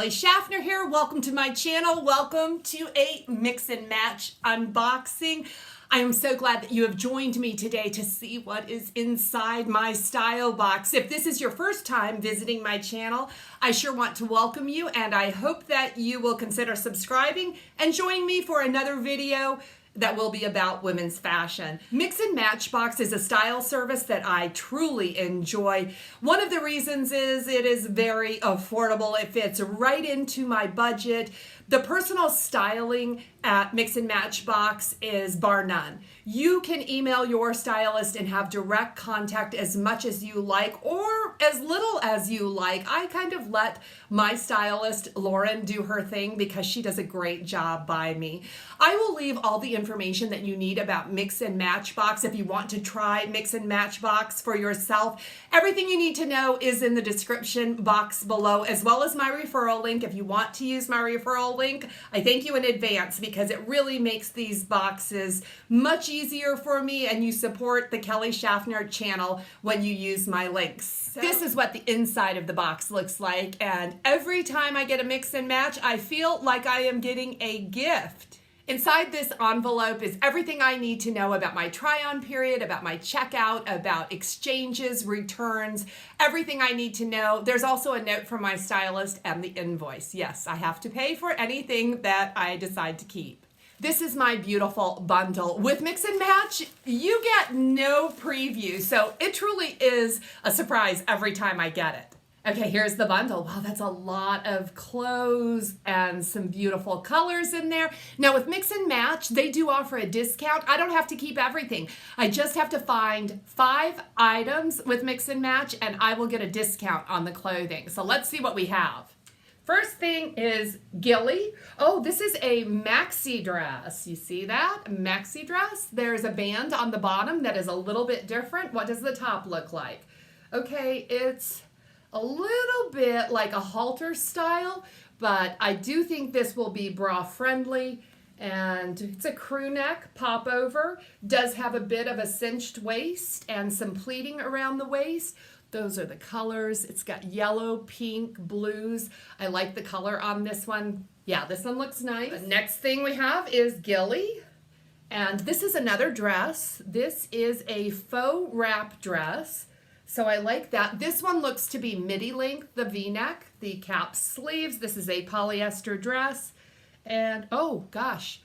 Kelly Shaffner here. Welcome to my channel. Welcome to a mix and match unboxing. I am so glad that you have joined me today to see what is inside my style box. If this is your first time visiting my channel, I sure want to welcome you, and I hope that you will consider subscribing and joining me for another video that will be about women's fashion. Mix and Match Box is a style service that I truly enjoy. One of the reasons is it is very affordable. It fits right into my budget. The personal styling at Mix and Match Box is bar none. You can email your stylist and have direct contact as much as you like or as little as you like. I kind of let my stylist, Lauren, do her thing because she does a great job by me. I will leave all the information that you need about Mix and Match Box if you want to try Mix and Match Box for yourself. Everything you need to know is in the description box below, as well as my referral link. If you want to use my referral link, I thank you in advance because it really makes these boxes much easier for me, and you support the Kelly Shaffner channel when you use my links. This is what the inside of the box looks like, and every time I get a mix and match, I feel like I am getting a gift. Inside this envelope is everything I need to know about my try-on period, about my checkout, about exchanges, returns, everything I need to know. There's also a note from my stylist and the invoice. Yes, I have to pay for anything that I decide to keep. This is my beautiful bundle. With Mix and Match, you get no preview, so it truly is a surprise every time I get it. Okay, here's the bundle. Wow, that's a lot of clothes and some beautiful colors in there. Now with Mix and Match, they do offer a discount. I don't have to keep everything. I just have to find 5 items with Mix and Match and I will get a discount on the clothing. So let's see what we have. First thing is Gilli. Oh, this is a maxi dress. You see that? A maxi dress. There's a band on the bottom that is a little bit different. What does the top look like? Okay, it's a little bit like a halter style, but I do think this will be bra friendly, and it's a crew neck pop over. Does have a bit of a cinched waist and some pleating around the waist. Those are the colors. It's got yellow, pink, blues. I like the color on this one. Yeah, this one looks nice. The next thing we have is Gilli, and this is another dress. This is a faux wrap dress. So I like that. This one looks to be midi length, the V-neck, the cap sleeves. This is a polyester dress. And oh gosh,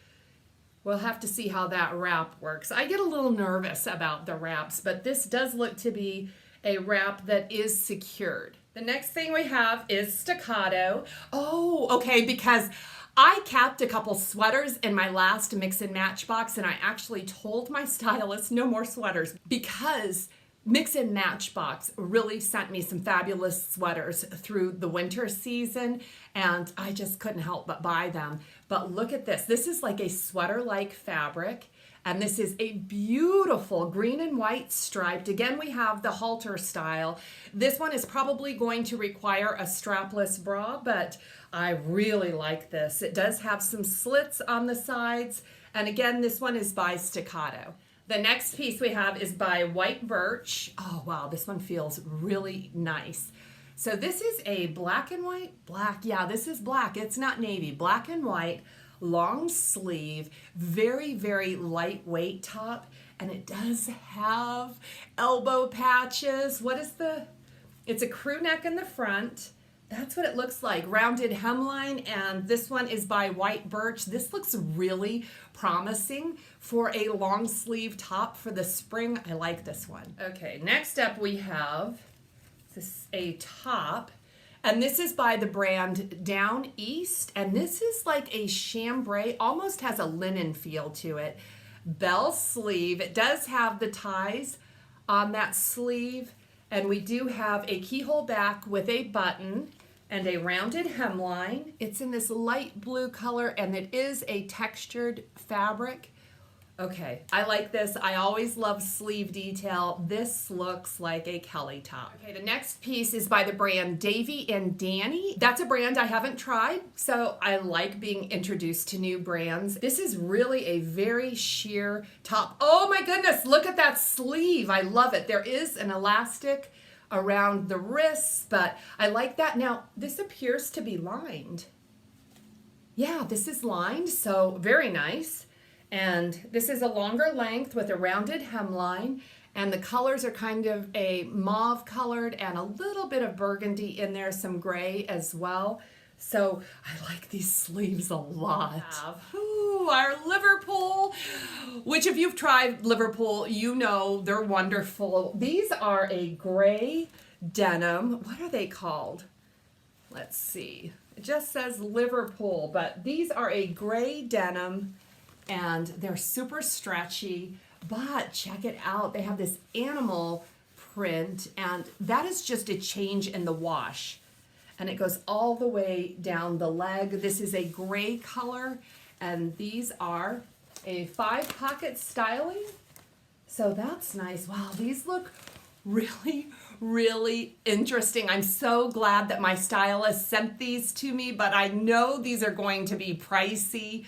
we'll have to see how that wrap works. I get a little nervous about the wraps, but this does look to be a wrap that is secured. The next thing we have is Staccato. Oh, okay, because I capped a couple sweaters in my last Mix and Match box, and I actually told my stylist no more sweaters because Mix and Match Box really sent me some fabulous sweaters through the winter season, and I just couldn't help but buy them. But look at this. This is like a sweater-like fabric, and this is a beautiful green and white striped. Again, we have the halter style. This one is probably going to require a strapless bra, but I really like this. It does have some slits on the sides, and again, this one is by Staccato. The next piece we have is by Birch. Oh wow, this one feels really nice. So this is a black and white, yeah, this is black. It's not navy, black and white, long sleeve, very, very lightweight top. And it does have elbow patches. It's a crew neck in the front. That's what it looks like, rounded hemline, and this one is by Birch. This looks really promising for a long sleeve top for the spring. I like this one. Okay, next up we have a top, and this is by the brand Downeast, and this is like a chambray, almost has a linen feel to it. Bell sleeve. It does have the ties on that sleeve, and we do have a keyhole back with a button and a rounded hemline. It's in this light blue color, and it is a textured fabric. Okay, I like this. I always love sleeve detail. This looks like a Kelly top. Okay, the next piece is by the brand DAVI and DANI. That's a brand I haven't tried, so I like being introduced to new brands. This is really a very sheer top. Oh my goodness, look at that sleeve. I love it. There is an elastic around the wrists, but I like that. Now, this appears to be lined. Yeah, this is lined, so very nice. And this is a longer length with a rounded hemline, and the colors are kind of a mauve colored and a little bit of burgundy in there, some gray as well. So I like these sleeves a lot. Ooh, our Liverpool, which if you've tried Liverpool, you know they're wonderful. These are a gray denim. What are they called? Let's see. It just says Liverpool, but these are a gray denim and they're super stretchy, but check it out. They have this animal print and that is just a change in the wash. And it goes all the way down the leg. This is a gray color, and these are a 5-pocket styling. So that's nice. Wow, these look really, really interesting. I'm so glad that my stylist sent these to me, but I know these are going to be pricey.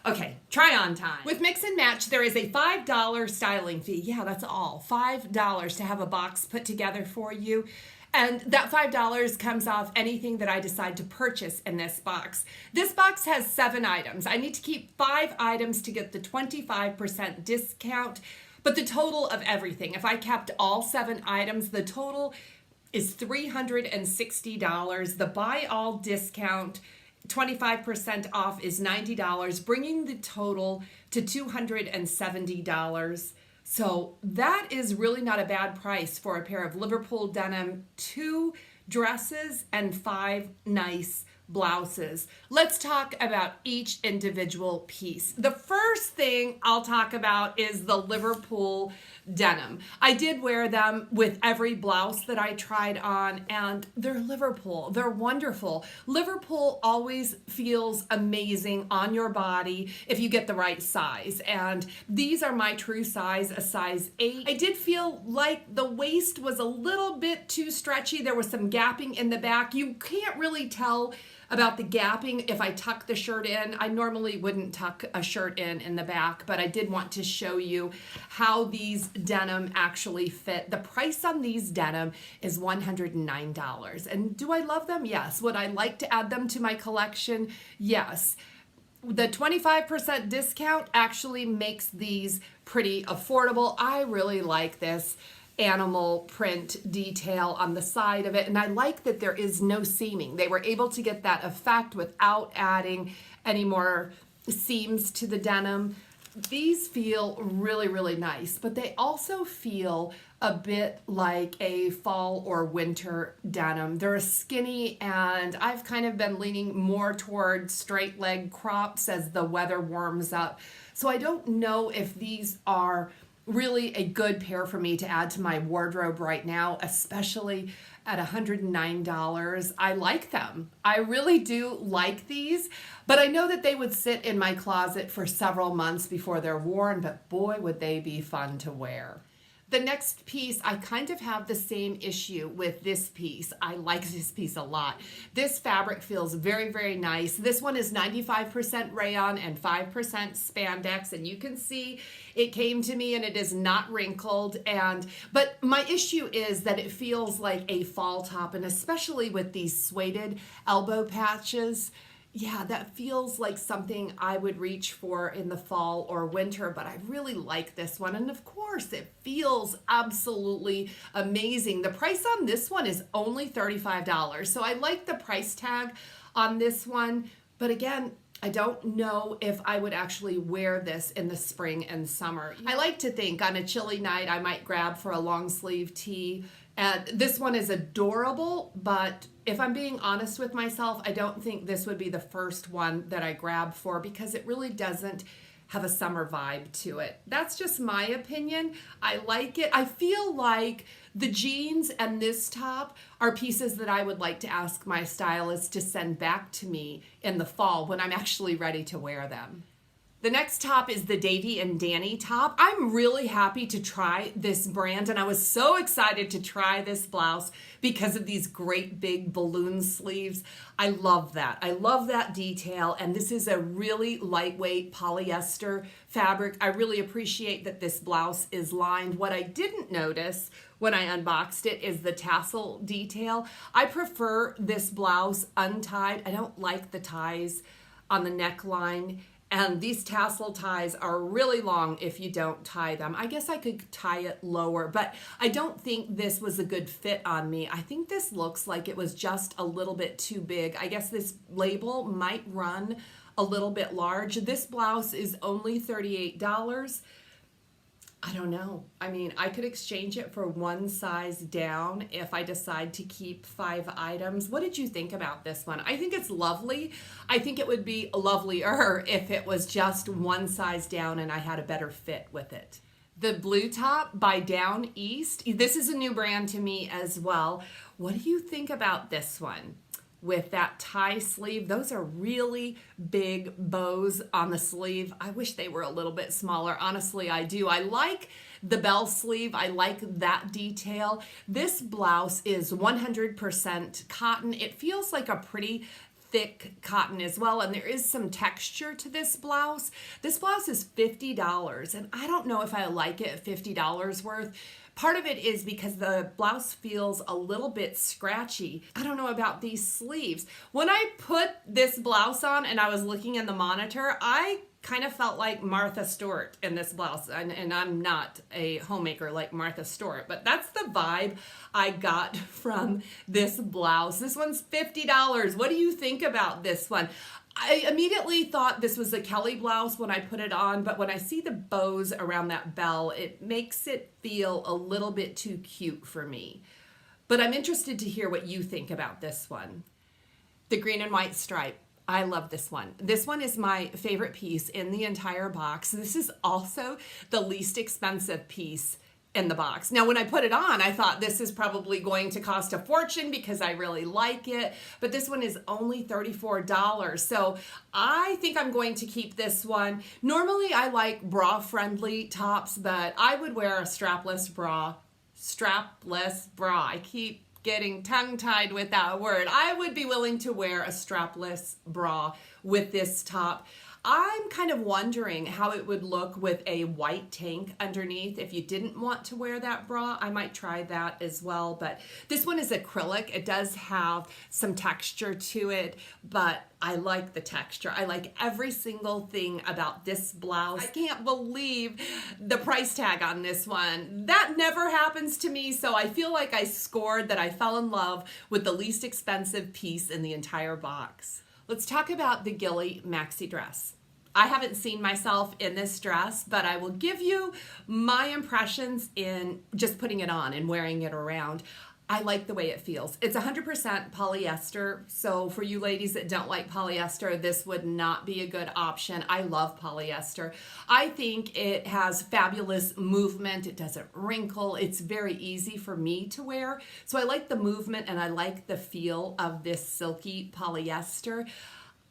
Okay, try on time. With Mix and Match, there is a $5 styling fee. Yeah, that's all. $5 to have a box put together for you. And that $5 comes off anything that I decide to purchase in this box. This box has 7 items. I need to keep 5 items to get the 25% discount, but the total of everything, if I kept all 7 items, the total is $360. The buy all discount, 25% off, is $90, bringing the total to $270. So that is really not a bad price for a pair of Liverpool denim, 2 dresses, and 5 nice blouses. Let's talk about each individual piece. The first thing I'll talk about is the Liverpool denim. I did wear them with every blouse that I tried on, and they're Liverpool. They're wonderful. Liverpool always feels amazing on your body if you get the right size, and these are my true size, a size 8. I did feel like the waist was a little bit too stretchy. There was some gapping in the back. You can't really tell about the gapping if I tuck the shirt in. I normally wouldn't tuck a shirt in the back, but I did want to show you how these denim actually fit. The price on these denim is $109. And do I love them? Yes. Would I like to add them to my collection? Yes. The 25% discount actually makes these pretty affordable. I really like this animal print detail on the side of it, and I like that there is no seaming. They were able to get that effect without adding any more seams to the denim. These feel really, really nice, but they also feel a bit like a fall or winter denim. They're skinny, and I've kind of been leaning more toward straight leg crops as the weather warms up. So I don't know if these are really a good pair for me to add to my wardrobe right now, especially at $109. I like them. I really do like these, but I know that they would sit in my closet for several months before they're worn, but boy, would they be fun to wear. The next piece, I kind of have the same issue with this piece. I like this piece a lot. This fabric feels very, very nice. This one is 95% rayon and 5% spandex, and you can see it came to me and it is not wrinkled. But my issue is that it feels like a fall top, and especially with these suede elbow patches. Yeah, that feels like something I would reach for in the fall or winter, but I really like this one. And of course, it feels absolutely amazing. The price on this one is only $35. So I like the price tag on this one. But again, I don't know if I would actually wear this in the spring and summer. I like to think on a chilly night, I might grab for a long sleeve tee. And this one is adorable, but if I'm being honest with myself, I don't think this would be the first one that I grab for because it really doesn't have a summer vibe to it. That's just my opinion. I like it. I feel like the jeans and this top are pieces that I would like to ask my stylist to send back to me in the fall when I'm actually ready to wear them. The next top is the DAVI and DANI top. I'm really happy to try this brand, and I was so excited to try this blouse because of these great big balloon sleeves. I love that. I love that detail, and this is a really lightweight polyester fabric. I really appreciate that this blouse is lined. What I didn't notice when I unboxed it is the tassel detail. I prefer this blouse untied. I don't like the ties on the neckline. And these tassel ties are really long if you don't tie them. I guess I could tie it lower, but I don't think this was a good fit on me. I think this looks like it was just a little bit too big. I guess this label might run a little bit large. This blouse is only $38. I don't know. I mean, I could exchange it for one size down if I decide to keep 5 items. What did you think about this one? I think it's lovely. I think it would be lovelier if it was just one size down and I had a better fit with it. The blue top by Downeast. This is a new brand to me as well. What do you think about this one? With that tie sleeve, those are really big bows on the sleeve. I wish they were a little bit smaller. Honestly, I do. I like the bell sleeve. I like that detail. This blouse is 100% cotton. It feels like a pretty thick cotton as well, and there is some texture to this blouse. This blouse is $50, and I don't know if I like it at $50 worth. Part of it is because the blouse feels a little bit scratchy. I don't know about these sleeves. When I put this blouse on and I was looking in the monitor, I kind of felt like Martha Stewart in this blouse. And I'm not a homemaker like Martha Stewart, but that's the vibe I got from this blouse. This one's $50. What do you think about this one? I immediately thought this was a Kelly blouse when I put it on, but when I see the bows around that bell, it makes it feel a little bit too cute for me. But I'm interested to hear what you think about this one. The green and white stripe. I love this one. This one is my favorite piece in the entire box. This is also the least expensive piece in the box. Now, when I put it on, I thought this is probably going to cost a fortune because I really like it, but this one is only $34. So I think I'm going to keep this one. Normally, I like bra-friendly tops, but I would wear a strapless bra. I keep getting tongue-tied with that word. I would be willing to wear a strapless bra with this top. I'm kind of wondering how it would look with a white tank underneath. If you didn't want to wear that bra, I might try that as well. But this one is acrylic. It does have some texture to it, but I like the texture. I like every single thing about this blouse. I can't believe the price tag on this one. That never happens to me, so I feel like I scored that I fell in love with the least expensive piece in the entire box. Let's talk about the Gilli maxi dress. I haven't seen myself in this dress, but I will give you my impressions in just putting it on and wearing it around. I like the way it feels. It's 100% polyester, so for you ladies that don't like polyester, this would not be a good option. I love polyester. I think it has fabulous movement. It doesn't wrinkle. It's very easy for me to wear. So I like the movement and I like the feel of this silky polyester.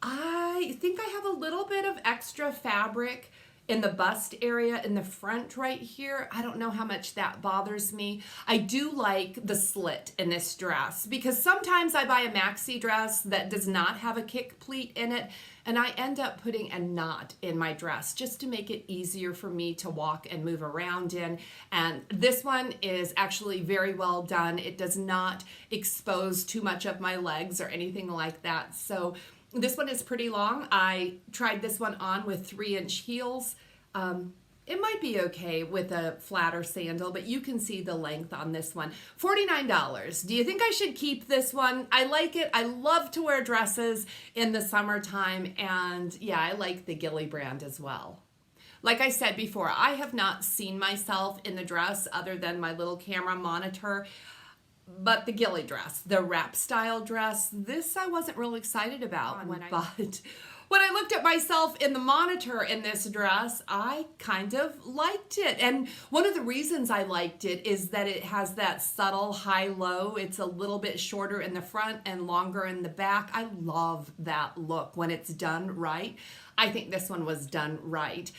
I think I have a little bit of extra fabric in the bust area in the front right here. I don't know how much that bothers me. I do like the slit in this dress because sometimes I buy a maxi dress that does not have a kick pleat in it and I end up putting a knot in my dress just to make it easier for me to walk and move around in. And this one is actually very well done. It does not expose too much of my legs or anything like that. So this one is pretty long. I tried this one on with 3-inch heels. It might be okay with a flatter sandal, but you can see the length on this one. $49. Do you think I should keep this one? I like it. I love to wear dresses in the summertime, and yeah, I like the Gilli brand as well. Like I said before, I have not seen myself in the dress other than my little camera monitor. But the Gilli dress, the wrap style dress, this I wasn't real excited about. But When I looked at myself in the monitor in this dress, I kind of liked it. And one of the reasons I liked it is that it has that subtle high-low. It's a little bit shorter in the front and longer in the back. I love that look when it's done right. I think this one was done right.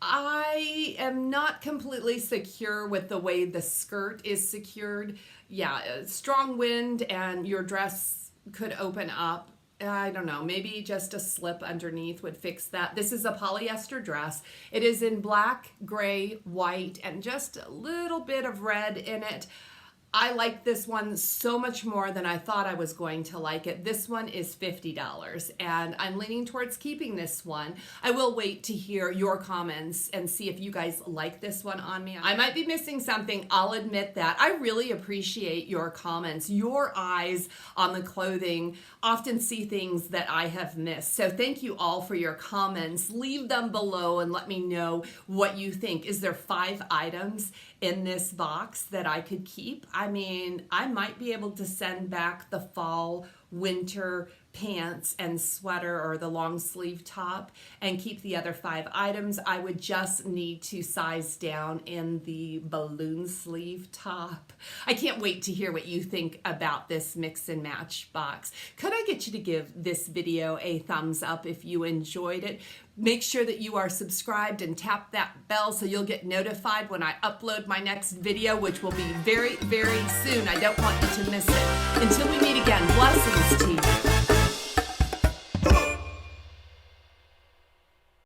I am not completely secure with the way the skirt is secured. Yeah, strong wind and your dress could open up. I don't know, maybe just a slip underneath would fix that. This is a polyester dress. It is in black, gray, white, and just a little bit of red in it. I like this one so much more than I thought I was going to like it. This one is $50, and I'm leaning towards keeping this one. I will wait to hear your comments and see if you guys like this one on me. I might be missing something, I'll admit that. I really appreciate your comments. Your eyes on the clothing often see things that I have missed. So thank you all for your comments. Leave them below and let me know what you think. Is there 5 items in this box that I could keep? I mean, I might be able to send back the fall, winter pants and sweater or the long sleeve top and keep the other 5 items. I would just need to size down in the balloon sleeve top. I can't wait to hear what you think about this mix and match box. Could I get you to give this video a thumbs up if you enjoyed it? Make sure that you are subscribed and tap that bell so you'll get notified when I upload my next video, which will be very, very soon. I don't want you to miss it. Until we meet again, blessings.